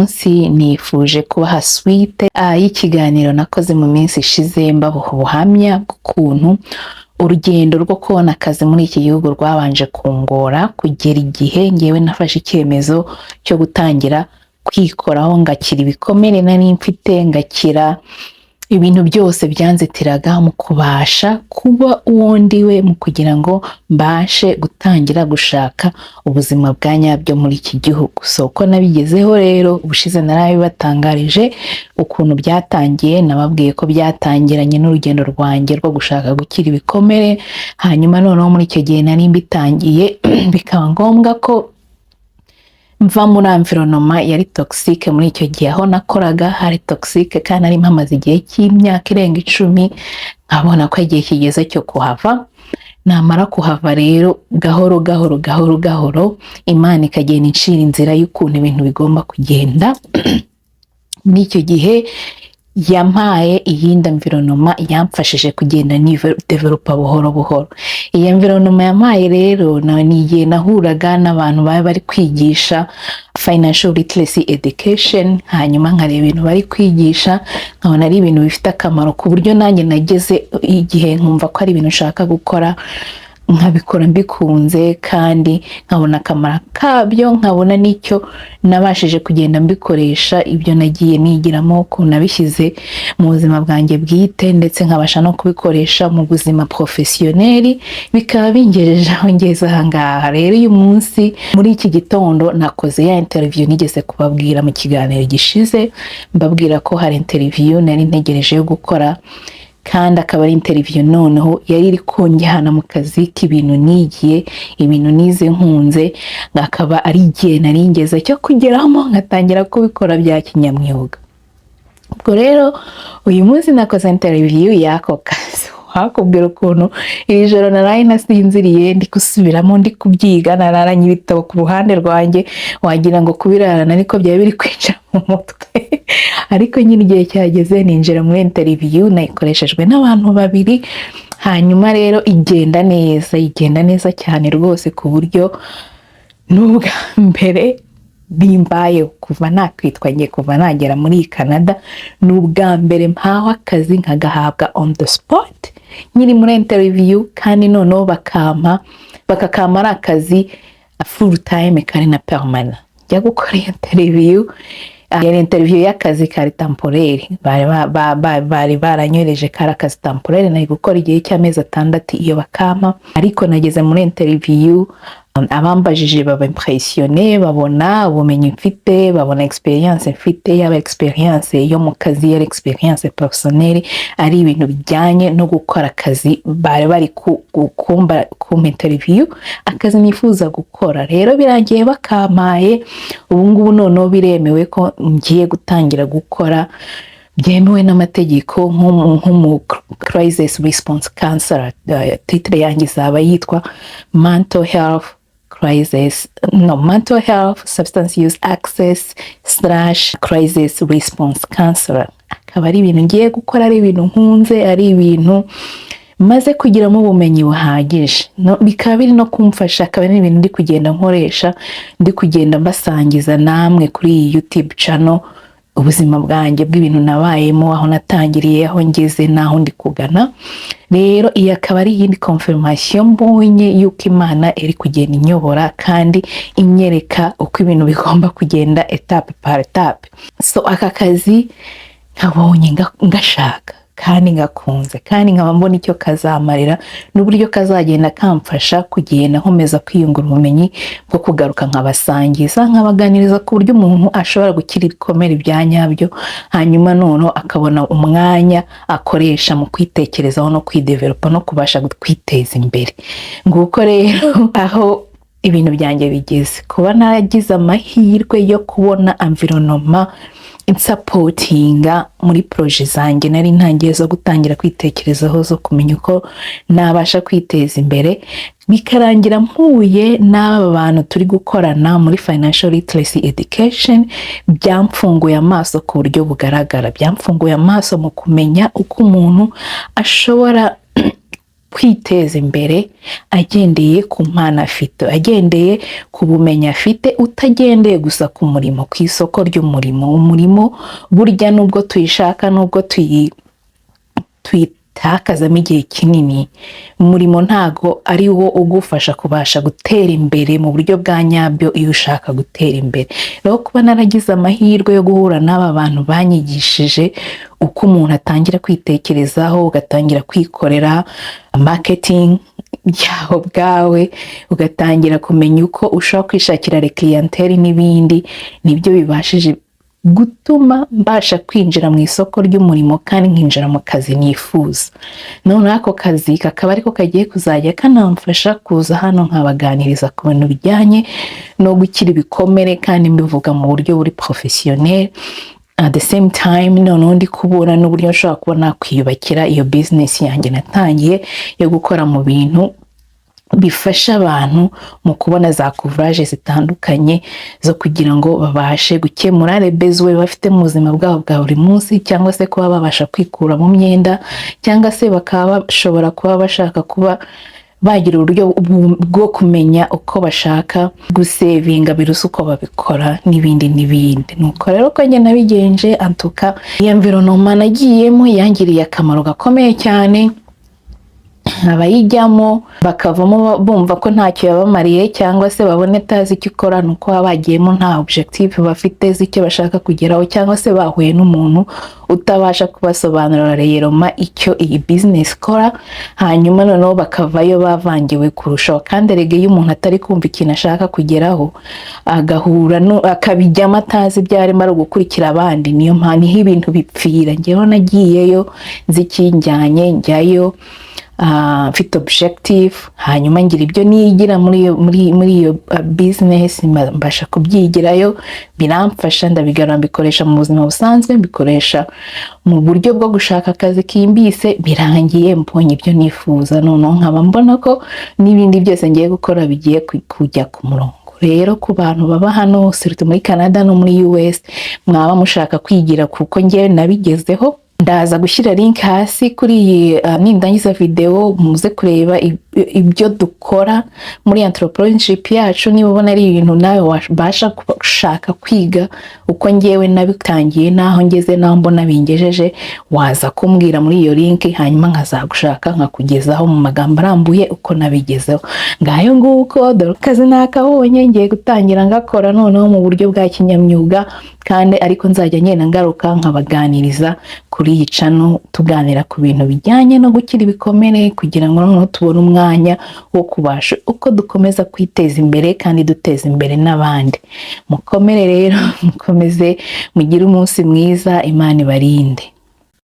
munsi nifuje kubaha suite y'ikiganiro nakoze mu minsi ishize mbabuha ubuhamya bw'ukuntu urugendo rwo kubona akazi muri iki gihugu rwabanje kungora kugera igihe ngewe nafashe icyemezo cyo gutangira kwikoraho, ngakira ibikomere nari mfite, ngakira ibintu byose byanzitiraga mu kubasha kuba uwo ndiwe, mu kugira ngo mbashe gutangira gushaka ubuzima bwa nyabyo muri iki gihugu. So uko nabigezeho rero ubushize narabibatangarije ukuntu byatangiye, nababwiye ko byatangiranye n'urugendo rwanjye rwo gushaka gukira ibikomere, hanyuma noneho muri icyo gihe nari mbitangiye bikaba ngombwa ko mva muri environnement yari toxique. Muri icyo gihe aho nakoraga hari toxique kandi ari mpamaze igihe cy'imyaka irenga 10, nkabona ko igihe kigeze cyo kuhava. Namara kuhava rero gahoro gahoro Imana ikagenda incira inzira y'ukuntu ibintu bigomba kugenda. Muri icyo gihe yampaye iyindi environnement yamfashije kugenda developa buhoro. Iyi environnement yampaye rero nigiye nahuraga n'abantu bari kwigisha financial literacy education, hanyuma nkareba ibintu bari kwigisha nkabona ari ibintu bifite akamaro, ku buryo nanjye nageze igihe nkumva ko ari ibintu nshaka gukora, nkabikora mbikunze kandi nkabona akamaro kabyo, nkabona n'icyo nabashije kugenda mbikoresha ibyo nagiye nigiramo ko nabishyize mu buzima bwanjye bwite, ndetse nkabasha no kubikoresha mu buzima professionnel, bikaba bingejeje aho ngeze aha ngaha. Rero uyu munsi muri iki gitondo nakoze ya interview nigeze kubabwira mu kiganiro gishize, mbabwira ko hari interview nari ntegereje yo gukora, kandi akaba ari interview noneho yari iri kunjyana mu kazi k'ibintu nigiye, ibintu nize nkunze, akaba ari igihe nari ngeze cyo kugeramo ngatangira kubikora bya kinyamwuga. Ubwo rero uyu munsi nakoze interview y'ako kazi. Hakubwira ukuntu iri joro naraye nasinziriye ndi gusubiramo, ndi kubyiga, nararanye ibitabo ku ruhande rwanjye, wagira ngo kubirarana ariko byari biri kwica mu mutwe. Ariko nyine igihe cyageze ninjira muri interview, nayikoreshejwe n'abantu 2, hanyuma rero igenda neza cyane rwose, ku buryo n'ubwa mbere bimbaye kuva nakwitwa ngiye kuva nagera muri Canada, n'ubwa mbere mpawe akazi nkagahabwa on the spot nyiri muri interview, kandi noneho bakakama ari akazi full time kandi na permanent. Njya gukora interview, yari interview y'akazi kari temporaire, bari baranyoreje kari akazi temporaire, nari gukora igihe cy'amezi 6 iyo bakama. Ariko nageze muri interview, abambajije baba impressionné, babona ubumenyi mfite, babona experience mfite, yaba experience yo mu kazi, yari experience personnelle, ari ibintu bijyanye no gukora akazi. Bari kumba ku interview akazi nifuza gukora. Rero birangiye bakamaye, ubu ngubu noneho biremewe ko ngiye gutangira gukora, byemewe n'amategeko nk'umu crisis response counselor. Titre yanjye izaba yitwa mental health substance use access / crisis response counselor. Akaba ari ibintu ngiye gukora, ari ibintu nkunze, ari ibintu maze kugiramo ubumenyi buhagije, bikaba biri no kumfasha, akaba ari ibintu ndi kugenda nkoresha, ndi kugenda mbasangiza namwe kuri iyi YouTube channel ubuzima bwanjye bw'ibintu nabayemo, aho natangiriye, aho ngeze, naho ndi kugana. Rero iyi akaba ari iyindi confirmation mbonye yuko Imana iri kugenda inyobora kandi inyereka uko ibintu bigomba kugenda etape par etape. So aka kazi nkabonye ngashaka kandi ngakunze, kandi nkaba mbona icyo kazamarira n'uburyo kazagenda kamfasha kugenda nkomeza kwiyungura ubumenyi bwo kugaruka nkabasangiza, nkabaganiriza ku buryo umuntu ashobora gukira ibikomere bya nyabyo, hanyuma noneho akabona umwanya akoresha mu kwitekerezaho no kwidevelopa no kubasha kwiteza imbere. Nguko rero aho ibintu byanjye bigeze, kuba naragize amahirwe yo kubona environnement supportinga muri projet zanjye nari ntangiye zo gutangira kwitekerezaho, zo kumenya uko nabasha kwiteza imbere, bikarangira mpuye n'aba bantu turi gukorana muri financial literacy education. Byamfunguye amaso ku buryo bugaragara, byamfunguye amaso mu kumenya uko umuntu ashobora kwiteza imbere agendeye ku mpano afite, agendeye ku bumenyi afite, utagendeye gusa ku murimo, ku isoko ry'umurimo. Umurimo burya nubwo tuyishaka, nubwo tuyitakazamo igihe kinini, umurimo ntago ari wo ugufasha kubasha gutera imbere mu buryo bwa nyabyo iyo ushaka gutera imbere. Rero kuba naragize amahirwe yo guhura n'aba bantu banyigishije uko umuntu atangira kwitekerezaho, ugatangira kwikorera marketing yaho bwawe, ugatangira kumenya uko ushobora kwishakira clientele n'ibindi, nibyo bibashije gutuma mbasha kwinjira mu isoko ry'umurimo kandi nkinjira mu kazi nifuza. None ako kazi kakaba ariko kagiye kuzajya kanamfasha kuza hano nkabaganiriza ku bintu bijyanye no gukira ibikomere, kandi mbivuga mu buryo buri professionnel. At the same time noneho ndi kubura n'uburyo nshobora kuba nakwiyubakira iyo business yanjye natangiye yo gukora mu bintu bifasha abantu mu kubona za courage zitandukanye zo kugira ngo babashe gukemura rebezwe bafite mu buzima bwabo bwa buri munsi, cyangwa se kuba babasha kwikura mu myenda, cyangwa se bakaba bashobora kuba bashaka kuba bagira uburyo bwo kumenya uko bashaka gusevinga birusa uko babikora n'ibindi n'ibindi. Nuko rero ko njye nabigenje, antuka iyo environnement nagiyemo yangiriye akamaro gakomeye cyane. Abayijyamo bakavamo bumva ko ntacyo yabamariye, cyangwa se babone tazi icyo ukora, nuko baba bagiyemo nta objective bafite z'icyo bashaka kugeraho, cyangwa se bahuye n'umuntu utabasha kubasobanurira reyeroma icyo iyi business ikora, hanyuma noneho bakavayo bavangiwe kurushaho. Kandi erega iyo umuntu atari kumva ikintu ashaka kugeraho, agahura akabijyamo atazi ibyo arimo ari gukurikira abandi, niyo mpamvu ibintu bipfira. Njyewe nagiyeyo nzi ikinjyanye, njyayo mfite objective, hanyuma ngira ibyo nigira muri iyo business, mbasha kubyigirayo, biramfasha, ndabigarura mbikoresha mu buzima busanzwe, mbikoresha mu buryo bwo gushaka akazi kimbise, birangiye mbonye ibyo nifuza. Noneho nkaba mbona ko n'ibindi byose ngiye gukora bigiye kujya ku murongo. Rero ku bantu baba hano surtout muri Canada no muri US, mwaba mushaka kwigira kuko njyewe nabigezeho, ndaza gushyira link hasi kuri iyi nindangiza video, muze kureba ibyo dukora muri entrepreneurship yacu. Niba ubona ari ibintu nawe wabasha gushaka kwiga uko njyewe nabitangiye, naho ngeze naho mbona bingejeje, waza kumbwira muri iyo link, hanyuma nkazagushaka nkakugezaho mu magambo arambuye uko nabigezeho. Ngayo nguko dore akazi nakabonye, ngiye gutangira ngakora noneho mu buryo bwa kinyamyuga, kandi ariko nzajya ngenda ngaruka nkabaganiriza kuri iyi channel, tuganira ku bintu bijyanye no gukira ibikomere, kugira ngo noneho tubone umwanya wo kubasha uko dukomeza kwiteza imbere kandi duteza imbere n'abandi. Mukomere rero, mukomeze mugire umunsi mwiza, Imana ibarinde.